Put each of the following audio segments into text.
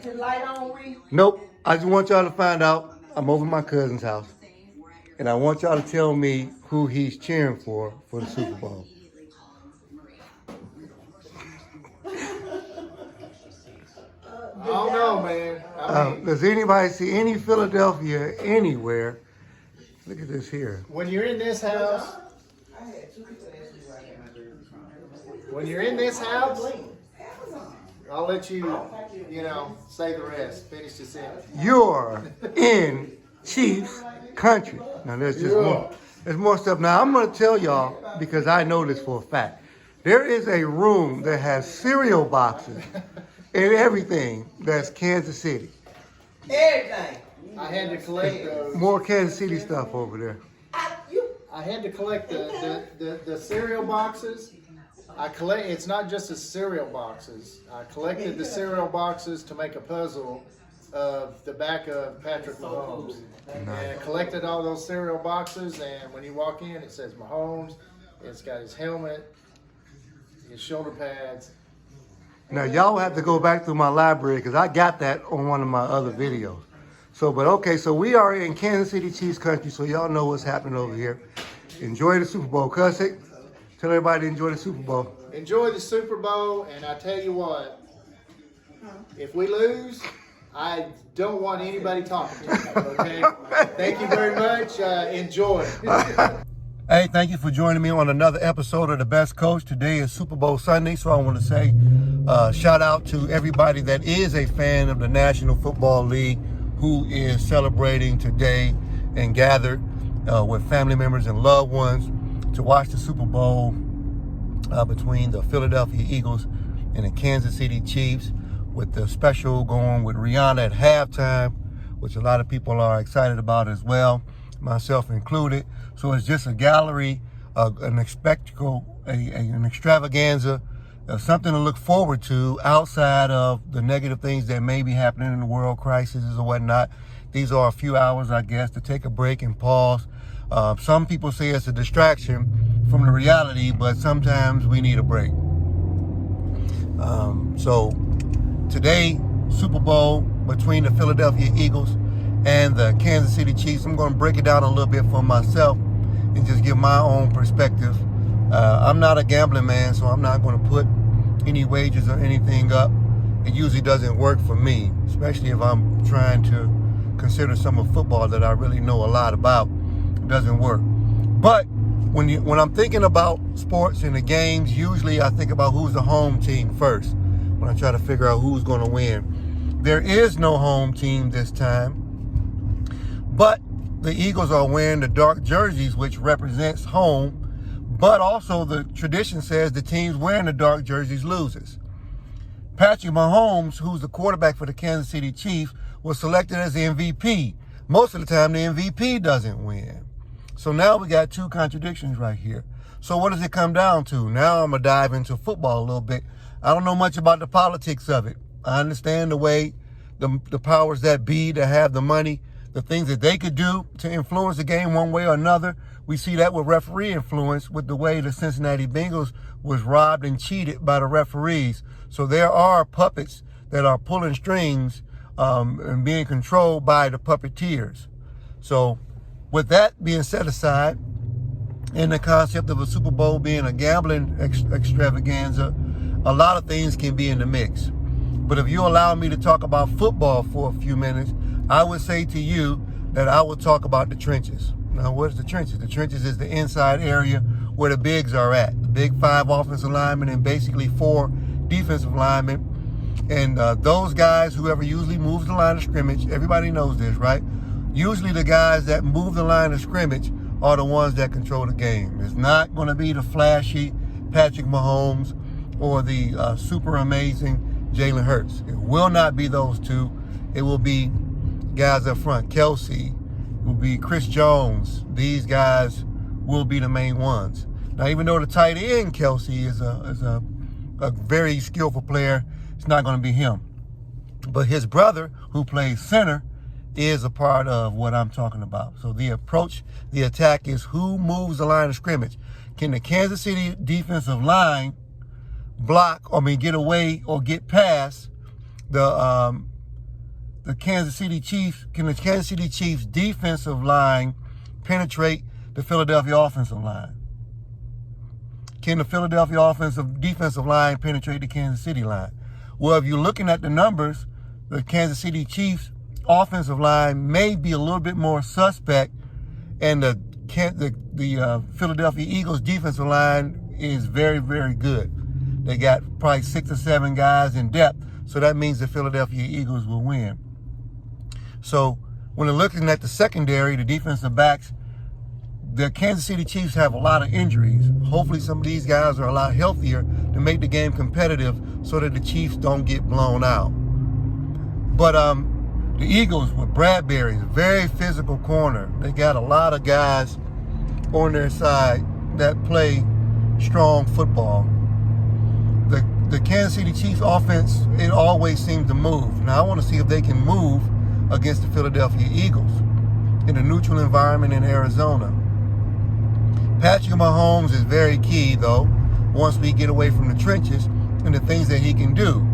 The light on, Reed? Nope. I just want y'all to find out. I'm over at my cousin's house. And I want y'all to tell me who he's cheering for the Super Bowl. I don't know, man. Does anybody see any Philadelphia anywhere? Look at this here. When you're in this house, I'll let you, say the rest. Finish the sentence. You're in Chiefs country. Now there's just more. There's more stuff. Now I'm going to tell y'all because I know this for a fact. There is a room that has cereal boxes and everything that's Kansas City. Everything. I had to collect those. More Kansas City stuff over there. I had to collect the cereal boxes. It's not just the cereal boxes. I collected the cereal boxes to make a puzzle of the back of Patrick Mahomes. And I collected all those cereal boxes, and when you walk in, it says Mahomes. It's got his helmet, his shoulder pads. Now y'all have to go back through my library because I got that on one of my other videos. So we are in Kansas City Chiefs country, so y'all know what's happening over here. Enjoy the Super Bowl, Cussick. Tell everybody to enjoy the Super Bowl. Enjoy the Super Bowl, and I tell you what, if we lose, I don't want anybody talking to me, okay? Thank you very much. Enjoy. Hey, thank you for joining me on another episode of The Best Coach. Today is Super Bowl Sunday, so I want to say shout out to everybody that is a fan of the National Football League who is celebrating today and gathered with family members and loved ones to watch the Super Bowl between the Philadelphia Eagles and the Kansas City Chiefs, with the special going with Rihanna at halftime, which a lot of people are excited about as well, myself included. So it's just a gallery, an spectacle, an extravaganza, something to look forward to outside of the negative things that may be happening in the world, crises or whatnot. These are a few hours, I guess, to take a break and pause. Some people say it's a distraction from the reality, but sometimes we need a break. So today, Super Bowl between the Philadelphia Eagles and the Kansas City Chiefs. I'm going to break it down a little bit for myself and just give my own perspective. I'm not a gambling man, so I'm not going to put any wagers or anything up. It usually doesn't work for me, especially if I'm trying to consider some of football that I really know a lot about. It doesn't work. But when I'm thinking about sports and the games, usually I think about who's the home team first when I try to figure out who's going to win. There is no home team this time, but the Eagles are wearing the dark jerseys, which represents home, but also the tradition says the team's wearing the dark jerseys loses. Patrick Mahomes, who's the quarterback for the Kansas City Chiefs, was selected as the MVP. Most of the time, the MVP doesn't win. So now we got two contradictions right here. So what does it come down to? Now I'm going to dive into football a little bit. I don't know much about the politics of it. I understand the way the powers that be that have the money, the things that they could do to influence the game one way or another. We see that with referee influence with the way the Cincinnati Bengals was robbed and cheated by the referees. So there are puppets that are pulling strings and being controlled by the puppeteers. So with that being set aside, and the concept of a Super Bowl being a gambling extravaganza, a lot of things can be in the mix. But if you allow me to talk about football for a few minutes, I would say to you that I will talk about the trenches. Now, what's the trenches? The trenches is the inside area where the bigs are at. The big 5 offensive linemen and basically 4 defensive linemen. And those guys, whoever usually moves the line of scrimmage, everybody knows this, right? Usually the guys that move the line of scrimmage are the ones that control the game. It's not going to be the flashy Patrick Mahomes or the super amazing Jalen Hurts. It will not be those two. It will be guys up front. Kelsey, it will be Chris Jones. These guys will be the main ones. Now, even though the tight end Kelsey is a very skillful player, it's not going to be him. But his brother, who plays center, is a part of what I'm talking about. So the approach, the attack is who moves the line of scrimmage. Can the Kansas City defensive line block, get away or get past the the Kansas City Chiefs defensive line penetrate the Philadelphia offensive line? Can the Philadelphia defensive line penetrate the Kansas City line? Well, if you're looking at the numbers, the Kansas City Chiefs offensive line may be a little bit more suspect, and the Philadelphia Eagles defensive line is very, very good. They got probably 6 or 7 guys in depth, so that means the Philadelphia Eagles will win. So when they're looking at the secondary, the defensive backs, the Kansas City Chiefs have a lot of injuries. Hopefully some of these guys are a lot healthier to make the game competitive so that the Chiefs don't get blown out. But the Eagles with Bradbury, very physical corner. They got a lot of guys on their side that play strong football. The Kansas City Chiefs offense, it always seems to move. Now I want to see if they can move against the Philadelphia Eagles in a neutral environment in Arizona. Patrick Mahomes is very key, though, once we get away from the trenches and the things that he can do.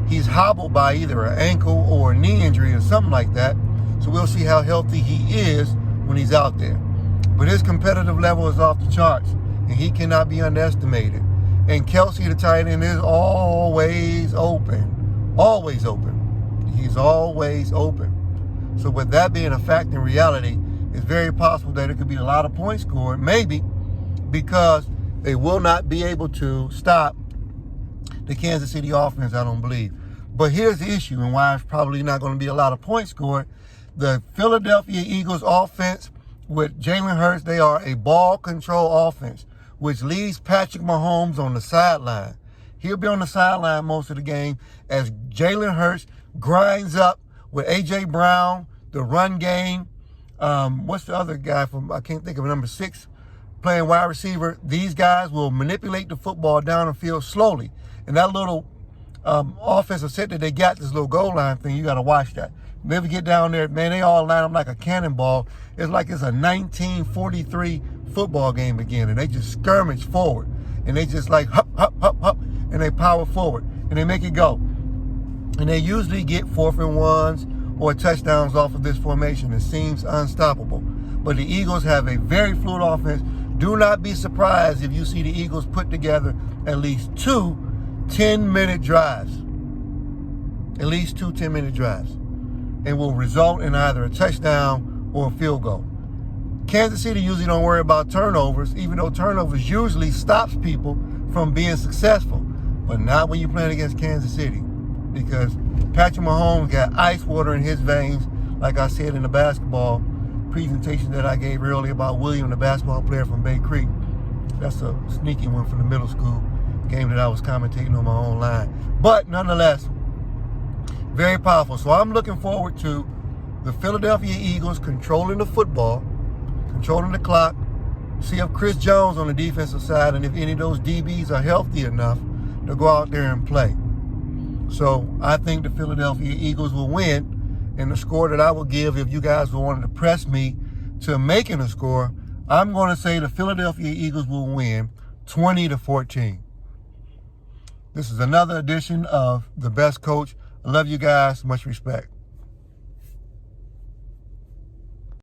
He's hobbled by either an ankle or a knee injury or something like that, so we'll see how healthy he is when he's out there. But his competitive level is off the charts, and he cannot be underestimated. And Kelsey, the tight end, is always open. Always open. He's always open. So with that being a fact in reality, it's very possible that it could be a lot of points scored, maybe because they will not be able to stop the Kansas City offense, I don't believe. But here's the issue and why it's probably not going to be a lot of points scored. The Philadelphia Eagles offense with Jalen Hurts, they are a ball control offense, which leaves Patrick Mahomes on the sideline. He'll be on the sideline most of the game as Jalen Hurts grinds up with A.J. Brown, the run game. What's the other guy from, I can't think of number 6, playing wide receiver. These guys will manipulate the football down the field slowly. And that little offensive set that they got, this little goal line thing, you got to watch that. Maybe get down there, man, they all line up like a cannonball. It's like it's a 1943 football game again, and they just skirmish forward. And they just like hop, hop, hop, hop, and they power forward, and they make it go. And they usually get 4th and 1s or touchdowns off of this formation. It seems unstoppable. But the Eagles have a very fluid offense. Do not be surprised if you see the Eagles put together at least 2 10-minute drives. At least 2 10-minute drives. And will result in either a touchdown or a field goal. Kansas City usually don't worry about turnovers, even though turnovers usually stops people from being successful. But not when you're playing against Kansas City. Because Patrick Mahomes got ice water in his veins, like I said in the basketball presentation that I gave earlier about William, the basketball player from Bay Creek. That's a sneaky one from the middle school game that I was commentating on my own line. But nonetheless, very powerful. So I'm looking forward to the Philadelphia Eagles controlling the football, controlling the clock, see if Chris Jones on the defensive side and if any of those DBs are healthy enough to go out there and play. So I think the Philadelphia Eagles will win. And the score that I will give, if you guys wanted to press me to making a score, I'm going to say the Philadelphia Eagles will win 20-14. This is another edition of The Best Coach. I love you guys. Much respect.